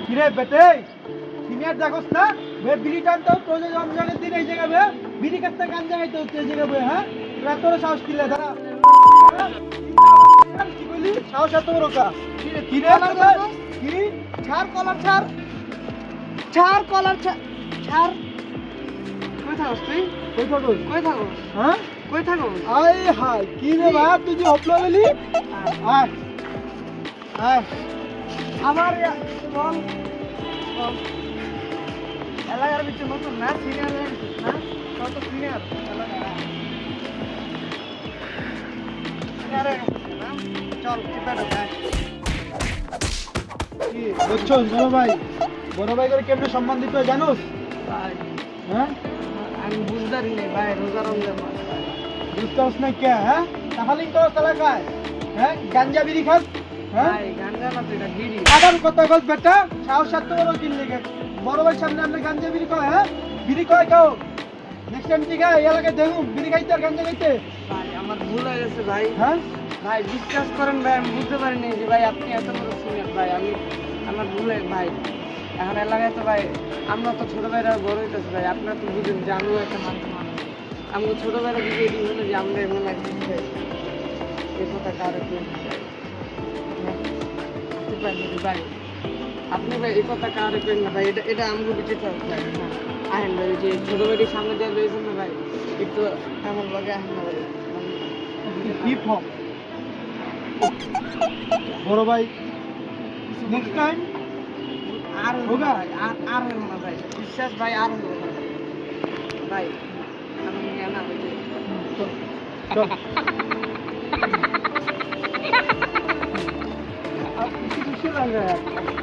কিরে বেটে সিনিয়র দেখোস না বে বিড়ি টানতো তো যে রমজানের দিন এই জায়গা বে বিড়ি কাটতে গান জায়গায় তো এই জায়গা বে হ্যাঁ তোরা তোর সাহস কিলে দাঁড়া কি বলি সাহস এত বড় কা কিরে কি ছাড় কলার ছাড় ছাড় কলার ছাড় কই থাকস তুই? কই থাকো কই থাকস? হ্যাঁ কই থাকস? আয় হায় কি রে ভাই তুই যে হপলা বলি আয় আয় আমার বল এলাকার ভিতরে নতুন না সিনিয়র না কত সিনিয়র চল কি বুঝছস বড় ভাই করে কেমনে সম্মান দিতে হয় জানোস ভাই হ্যাঁ আমি বুঝদারি নেই ভাই রোজা রমজান মাস ভাই। বুঝছস না কে হ্যাঁ তাহলে তো এলাকায় হ্যাঁ গাঞ্জা বিড়ি খাস হ্যাঁ ভাই গাঞ্জা না তো এটা বিড়ি আবার কত গছ বেটা সাহস এত বড় কিন লেগে বড় ভাই সামনে আপনি গাঞ্জা বিড়ি কয় হ্যাঁ বিড়ি কয় খাও নেক্সট টাইম ঠিক আছে এলাকায় দেখুন বিড়ি খাইতে আর গাঞ্জা খাইতে ভাই আমার ভুল হয়ে গেছে ভাই হ্যাঁ ভাই বিশ্বাস করেন ভাই আমি বুঝতে পারিনি যে ভাই আপনি এত বড় সিনিয়র ভাই আমি আমার ভুল হয়ে ভাই এখন এলাকায় তো ভাই আমরা তো ছোট ভাইরা বড় হইতেছি ভাই আপনার তো বুঝেন যে আমিও একটা মানুষ আমাকে ছোট ভাইরা দিকে এটি হলো যে আমরা এমন লাগছে এই কথা কারো কেউ ভাই আপনি ভাই এই কথা কারো কেন না ভাই এটা আমাকে দিতে চাই ভাই আহেন ভাই যে ছোট ভাইটির সামনে দিয়ে রয়েছেন না ভাই একটু এমন লাগে আহেন না ভাই হিপ হপ বড় ভাই নেক্সট টাইম আর হোগা? আর হইব না ভাই বিশ্বাস ভাই আর হইব না ভাই আমি না ভাই চল आप किसी दूसरे लग रहा है